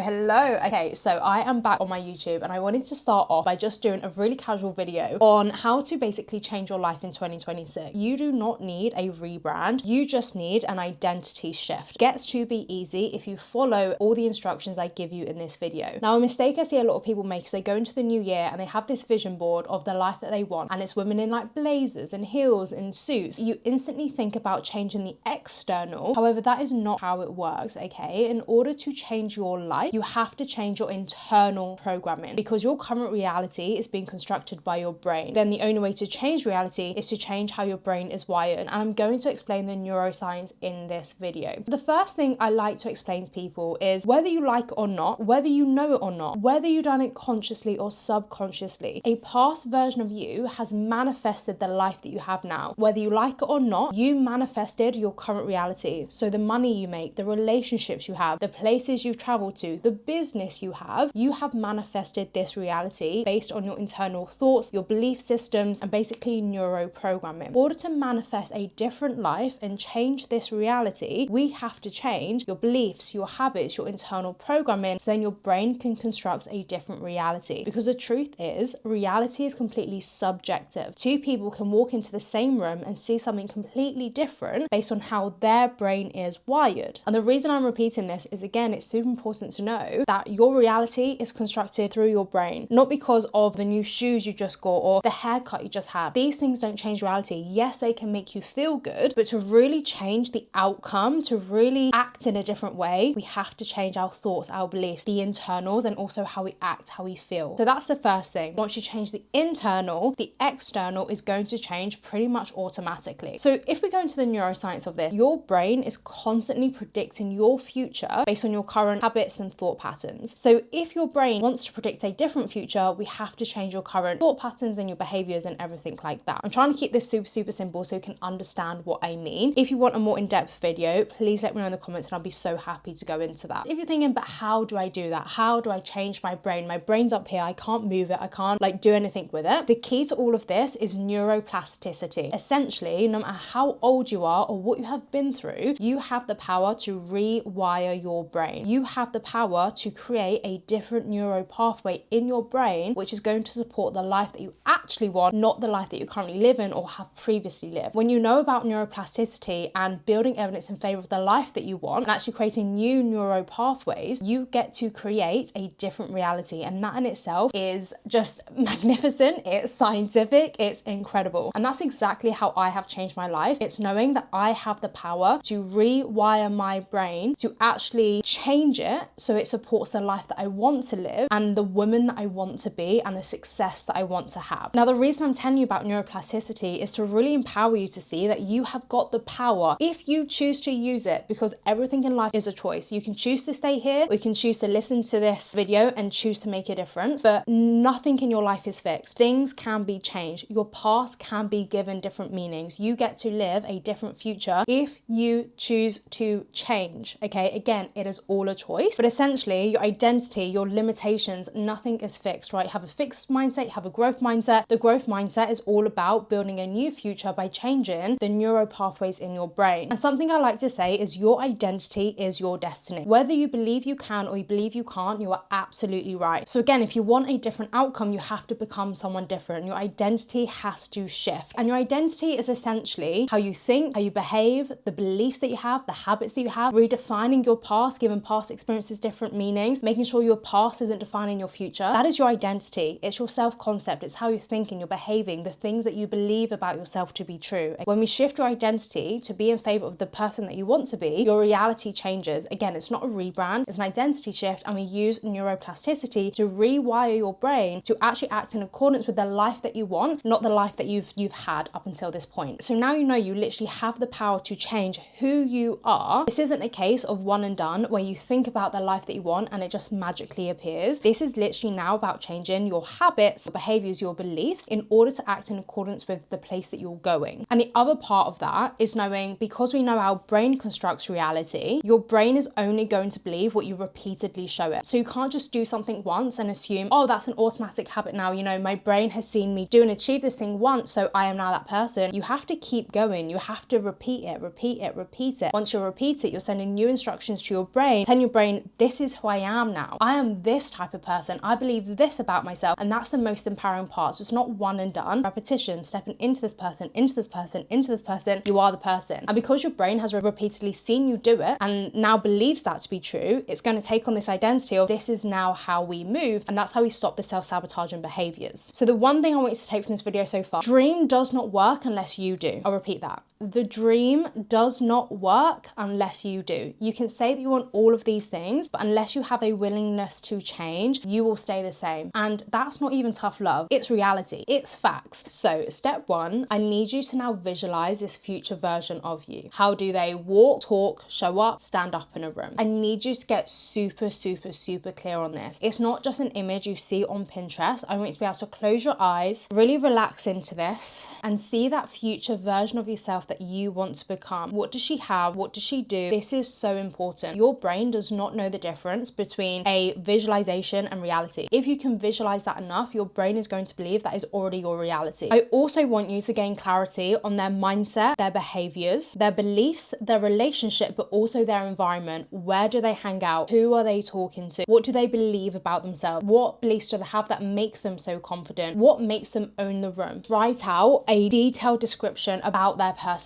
Hello. Okay, so I am back on my YouTube and I wanted to start off by just doing a really casual video on how to basically change your life in 2026. You do not need a rebrand, you just need an identity shift. It gets to be easy if you follow all the instructions I give you in this video. Now, a mistake I see a lot of people make is they go into the new year and they have this vision board of the life that they want, and it's women in like blazers and heels and suits. You instantly think about changing the external. However, that is not how it works, okay? In order to change your life, you have to change your internal programming because your current reality is being constructed by your brain. Then the only way to change reality is to change how your brain is wired. And I'm going to explain the neuroscience in this video. The first thing I like to explain to people is whether you like it or not, whether you know it or not, whether you've done it consciously or subconsciously, a past version of you has manifested the life that you have now. Whether you like it or not, you manifested your current reality. So the money you make, the relationships you have, the places you've traveled to, the business you have manifested this reality based on your internal thoughts, your belief systems, and basically neuroprogramming. In order to manifest a different life and change this reality, we have to change your beliefs, your habits, your internal programming, so then your brain can construct a different reality. Because the truth is, reality is completely subjective. Two people can walk into the same room and see something completely different based on how their brain is wired. And the reason I'm repeating this is, again, it's super important to know that your reality is constructed through your brain, not because of the new shoes you just got or the haircut you just had. These things don't change reality. Yes, they can make you feel good, but to really change the outcome, to really act in a different way, we have to change our thoughts, our beliefs, the internals, and also how we act, how we feel. So that's the first thing. Once you change the internal, the external is going to change pretty much automatically. So if we go into the neuroscience of this, your brain is constantly predicting your future based on your current habits and thought patterns. So if your brain wants to predict a different future, we have to change your current thought patterns and your behaviors and everything like that. I'm trying to keep this super simple so you can understand what I mean. If you want a more in-depth video, please let me know in the comments and I'll be so happy to go into that. If you're thinking, but how do I do that? How do I change my brain? My brain's up here, I can't move it, I can't do anything with it. The key to all of this is neuroplasticity. Essentially, no matter how old you are or what you have been through, you have the power to rewire your brain. You have the power to create a different neuro pathway in your brain, which is going to support the life that you actually want, not the life that you currently live in or have previously lived. When you know about neuroplasticity and building evidence in favor of the life that you want and actually creating new neuro pathways, you get to create a different reality. And that in itself is just magnificent. It's scientific. It's incredible. And that's exactly how I have changed my life. It's knowing that I have the power to rewire my brain to actually change it so it supports the life that I want to live and the woman that I want to be and the success that I want to have. Now, the reason I'm telling you about neuroplasticity is to really empower you to see that you have got the power if you choose to use it, because everything in life is a choice. You can choose to stay here, or you can choose to listen to this video and choose to make a difference, but nothing in your life is fixed. Things can be changed. Your past can be given different meanings. You get to live a different future if you choose to change, okay? Again, it is all a choice, but essentially your identity, your limitations, nothing is fixed, right? You have a fixed mindset, you have a growth mindset. The growth mindset is all about building a new future by changing the neuro pathways in your brain. And something I like to say is your identity is your destiny. Whether you believe you can or you believe you can't, you are absolutely right. So again, if you want a different outcome, you have to become someone different. Your identity has to shift. And your identity is essentially how you think, how you behave, the beliefs that you have, the habits that you have, redefining your past, giving past experiences different meanings, making sure your past isn't defining your future. That is your identity. It's your self-concept. It's how you're thinking, you're behaving, the things that you believe about yourself to be true. When we shift your identity to be in favor of the person that you want to be, your reality changes. Again, it's not a rebrand, it's an identity shift, and we use neuroplasticity to rewire your brain to actually act in accordance with the life that you want, not the life that you've had up until this point. So now you know you literally have the power to change who you are. This isn't a case of one and done where you think about the life that you want and it just magically appears. This is literally now about changing your habits, your behaviors, your beliefs, beliefs in order to act in accordance with the place that you're going. And the other part of that is knowing, because we know our brain constructs reality, your brain is only going to believe what you repeatedly show it. So you can't just do something once and assume, oh, that's an automatic habit now, you know, my brain has seen me do and achieve this thing once, so I am now that person. You have to keep going. You have to repeat it, repeat it, repeat it. Once you repeat it, you're sending new instructions to your brain, telling your brain, this is who I am now. I am this type of person. I believe this about myself. And that's the most empowering part. So it's not one and done. Repetition, stepping into this person, into this person, into this person, you are the person. And because your brain has repeatedly seen you do it and now believes that to be true, it's going to take on this identity of this is now how we move. And that's how we stop the self-sabotaging behaviors. So the one thing I want you to take from this video so far, dream does not work unless you do. I'll repeat that. The dream does not work unless you do. You can say that you want all of these things, but unless you have a willingness to change, you will stay the same. And that's not even tough love. It's reality. It's facts. So step one, I need you to now visualize this future version of you. How do they walk, talk, show up, stand up in a room? I need you to get super, super, super clear on this. It's not just an image you see on Pinterest. I want you to be able to close your eyes, really relax into this and see that future version of yourself that you want to become. What does she have? What does she do? This is so important. Your brain does not know the difference between a visualization and reality. If you can visualize that enough, your brain is going to believe that is already your reality. I also want you to gain clarity on their mindset, their behaviors, their beliefs, their relationship, but also their environment. Where do they hang out? Who are they talking to? What do they believe about themselves? What beliefs do they have that make them so confident? What makes them own the room? Write out a detailed description about their personality.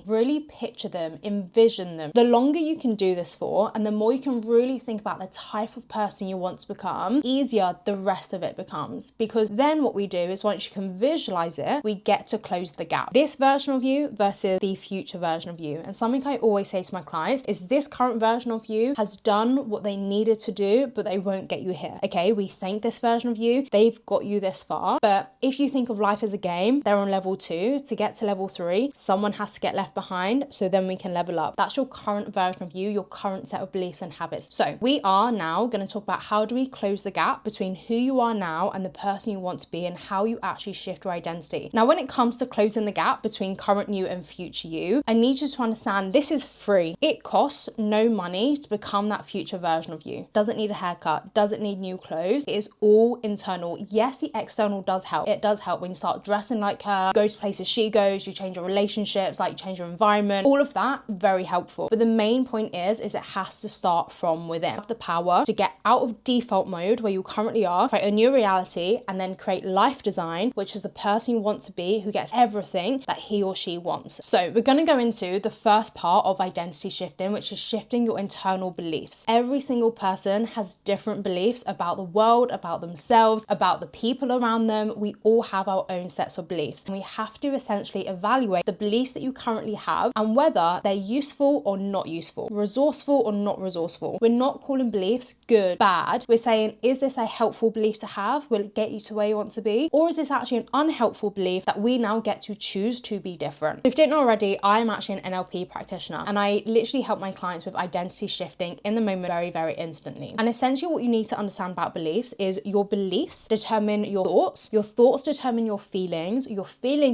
Really picture them, envision them. The longer you can do this for, and the more you can really think about the type of person you want to become, easier the rest of it becomes. Because then what we do is once you can visualize it, we get to close the gap. This version of you versus the future version of you. And something I always say to my clients is this current version of you has done what they needed to do, but they won't get you here. Okay, we think this version of you, they've got you this far. But if you think of life as a game, they're on level 2. To get to level 3, someone has to get left behind, so then we can level up. That's your current version of you, your current set of beliefs and habits. So we are now going to talk about how do we close the gap between who you are now and the person you want to be, and how you actually shift your identity. Now, when it comes to closing the gap between current you and future you, I need you to understand this is free. It costs no money to become that future version of you. Doesn't need a haircut, doesn't need new clothes. It is all internal. Yes, the external does help. It does help when you start dressing like her, go to places she goes, you change your relationships, like you change your environment, all of that, very helpful. But the main point is it has to start from within. You have the power to get out of default mode where you currently are, create a new reality, and then create life design, which is the person you want to be who gets everything that he or she wants. So we're going to go into the first part of identity shifting, which is shifting your internal beliefs. Every single person has different beliefs about the world, about themselves, about the people around them. We all have our own sets of beliefs, and we have to essentially evaluate the beliefs that you currently have and whether they're useful or not useful, resourceful or not resourceful. We're not calling beliefs good, bad. We're saying, is this a helpful belief to have? Will it get you to where you want to be? Or is this actually an unhelpful belief that we now get to choose to be different? If you didn't know already, I am actually an NLP practitioner, and I literally help my clients with identity shifting in the moment very, very instantly. And essentially what you need to understand about beliefs is your beliefs determine your thoughts determine your feelings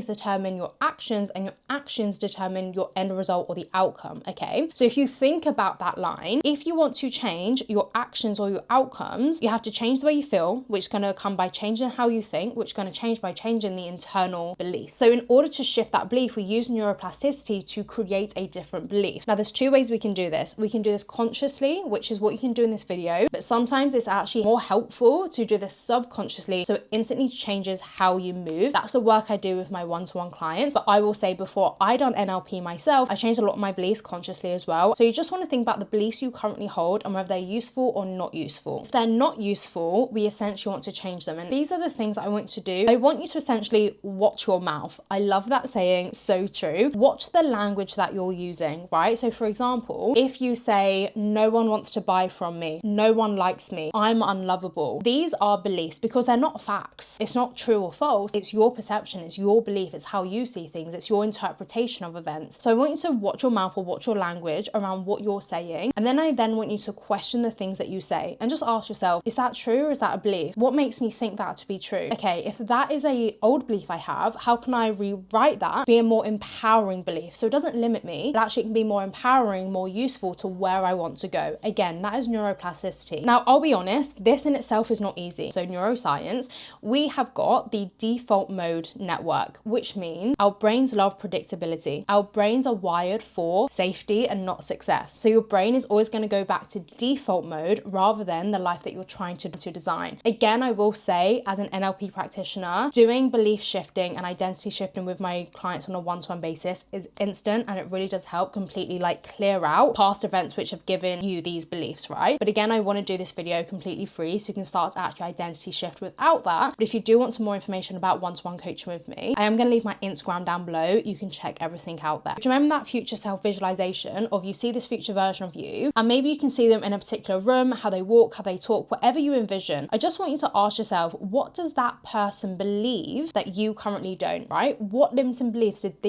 determine your actions, and your actions determine your end result or the outcome, okay? So if you think about that line, if you want to change your actions or your outcomes, you have to change the way you feel, which is going to come by changing how you think, which is going to change by changing the internal belief. So in order to shift that belief, we use neuroplasticity to create a different belief. Now, there's 2 ways we can do this. We can do this consciously, which is what you can do in this video, but sometimes it's actually more helpful to do this subconsciously, so it instantly changes how you move. That's the work I do with my one-to-one clients. But I will say, before I done NLP myself, I changed a lot of my beliefs consciously as well. So you just want to think about the beliefs you currently hold and whether they're useful or not useful. If they're not useful, we essentially want to change them. And these are the things that I want you to do. I want you to essentially watch your mouth. I love that saying, so true. Watch the language that you're using, right? So for example, if you say, no one wants to buy from me, no one likes me, I'm unlovable. These are beliefs because they're not facts. It's not true or false. It's your perception. It's your belief. It's how you see things. It's your interpretation of events. So I want you to watch your mouth or watch your language around what you're saying. And then I want you to question the things that you say and just ask yourself, is that true or is that a belief? What makes me think that to be true? Okay, okay, if that is a old belief I have, how can I rewrite that, be a more empowering belief? So it doesn't limit me, but actually it can be more empowering, more useful to where I want to go. Again, that is neuroplasticity. Now, I'll be honest, this in itself is not easy. So neuroscience, we have got the default mode network, which means our brains love predictability. Our brains are wired for safety and not success. So your brain is always going to go back to default mode rather than the life that you're trying to design. Again, I will say, as an NLP practitioner, doing belief shifting and identity shifting with my clients on a one-to-one basis is instant, and it really does help completely like clear out past events which have given you these beliefs, right? But again, I want to do this video completely free so you can start to actually identity shift without that. But if you do want some more information about one-to-one coaching with me, I am going to leave my Instagram down below. You can check everything out there. Do you remember that future self visualization of you see this future version of you, and maybe you can see them in a particular room, how they walk, how they talk, whatever you envision. I just want you to ask yourself, what does that person believe that you currently don't, right? What limiting beliefs did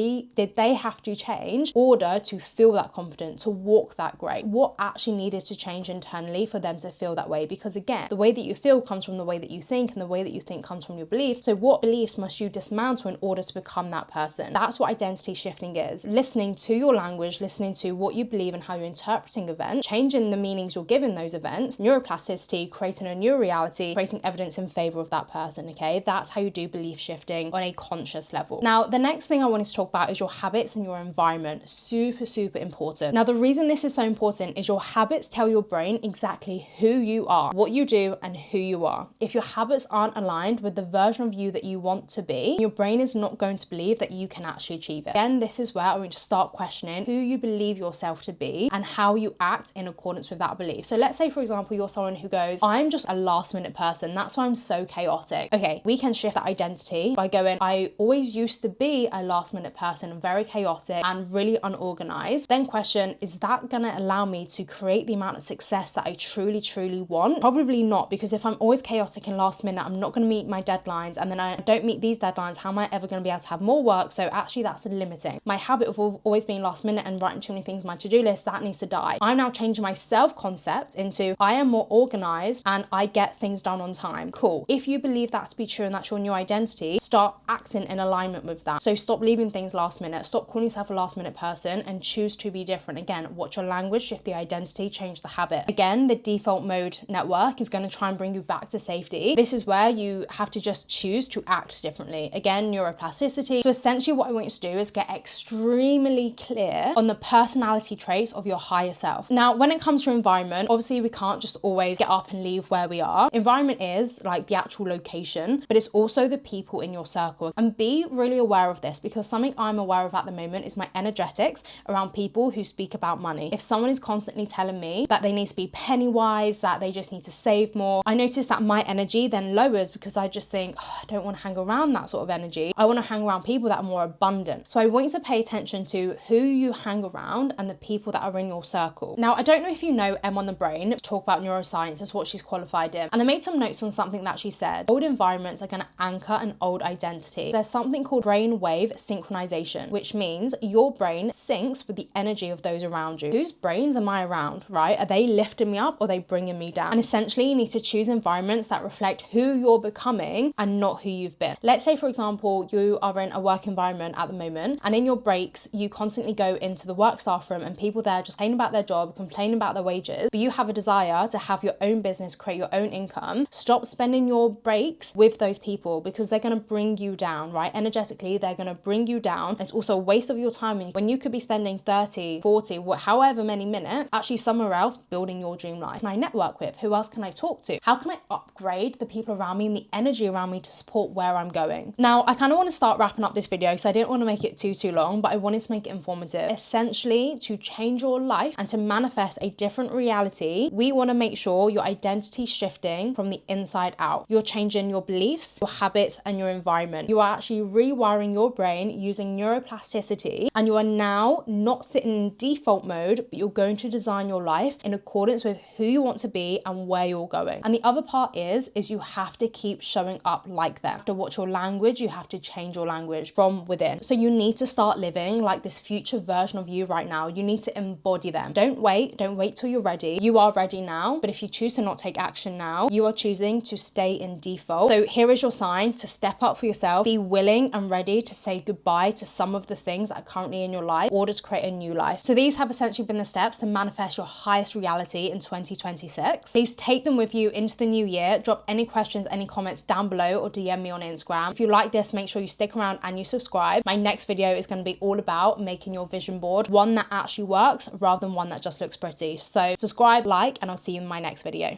they have to change in order to feel that confident, to walk that great? What actually needed to change internally for them to feel that way? Because again, the way that you feel comes from the way that you think, and the way that you think comes from your beliefs. So what beliefs must you dismantle in order to become that person? That's what identity shifting is. Listening to your language, listening to what you believe and how you're interpreting events, changing the meanings you're giving those events, neuroplasticity, creating a new reality, creating evidence in favor of that person, okay? That's how you do belief shifting on a conscious level. Now, the next thing I wanted to talk about is your habits and your environment. Super, super important. Now, the reason this is so important is your habits tell your brain exactly who you are, what you do, and who you are. If your habits aren't aligned with the version of you that you want to be, your brain is not going to believe that you can actually achieve it. Again, this is where I want you to start questioning who you believe yourself to be and how you act in accordance with that belief. So let's say, for example, you're someone who goes, I'm just a last minute person. That's why I'm so chaotic. Okay, we can shift that identity by going, I always used to be a last minute person, very chaotic and really unorganized. Then question, is that going to allow me to create the amount of success that I truly, truly want? Probably not, because if I'm always chaotic and last minute, I'm not going to meet my deadlines, and then I don't meet these deadlines, how am I ever going to be able to have more work? So actually that's limiting. My habit of always being last minute and writing too many things on my to-do list, that needs to die. I'm now changing my self-concept into I am more organized and I get things done on time. Cool. If you believe that to be true and that's your new identity, start acting in alignment with that. So stop leaving things last minute. Stop calling yourself a last minute person and choose to be different. Again, watch your language, shift the identity, change the habit. Again, the default mode network is going to try and bring you back to safety. This is where you have to just choose to act differently. Again, neuroplasticity. So essentially what I want you to do is get extremely clear on the personality traits of your higher self. Now, when it comes to environment, obviously we can't just always get up and leave where we are. Environment is like the actual location, but it's also the people in your circle. And be really aware of this, because something I'm aware of at the moment is my energetics around people who speak about money. If someone is constantly telling me that they need to be penny wise, that they just need to save more, I notice that my energy then lowers, because I just think, oh, I don't want to hang around that sort of energy. I want to hang around people that are more abundant. So I want you to pay attention to who you hang around and the people that are in your circle. Now, I don't know if you know Em on the Brain, talk about neuroscience, is what she's qualified in. And I made some notes on something that she said. Old environments are going to anchor an old identity. There's something called brain wave synchronization, which means your brain syncs with the energy of those around you. Whose brains am I around, right? Are they lifting me up or are they bringing me down? And essentially you need to choose environments that reflect who you're becoming and not who you've been. Let's say, for example, you are in a work environment at the moment, and in your breaks, you constantly go into the work staff room and people there just complain about their job, complain about their wages, but you have a desire to have your own business, create your own income. Stop spending your breaks with those people, because they're going to bring you down, right? Energetically, they're going to bring you down. It's also a waste of your time when you could be spending 30, 40, however many minutes actually somewhere else building your dream life. Can I network with? Who else can I talk to? How can I upgrade the people around me and the energy around me to support where I'm going? Now, I kind of want to start wrapping up this video, so I didn't want to make it too long, but I wanted to make it informative. Essentially, to change your life and to manifest a different reality, we want to make sure your identity shifting from the inside out. You're changing your beliefs, your habits, and your environment. You are actually rewiring your brain using neuroplasticity, and you are now not sitting in default mode, but you're going to design your life in accordance with who you want to be and where you're going. And the other part is you have to keep showing up like them. You have to watch your language. You have to change your language from within. So you need to start living like this future version of you right now. You need to embody them. Don't wait till you're ready. You are ready now, but if you choose to not take action now, you are choosing to stay in default. So here is your sign to step up for yourself, be willing and ready to say goodbye to some of the things that are currently in your life in order to create a new life. So these have essentially been the steps to manifest your highest reality in 2026. Please take them with you into the new year. Drop any questions, any comments down below, or DM me on Instagram. If you like this, make sure you stick around and you subscribe. My next video is going to be all about making your vision board one that actually works rather than one that just looks pretty. So subscribe, like, and I'll see you in my next video.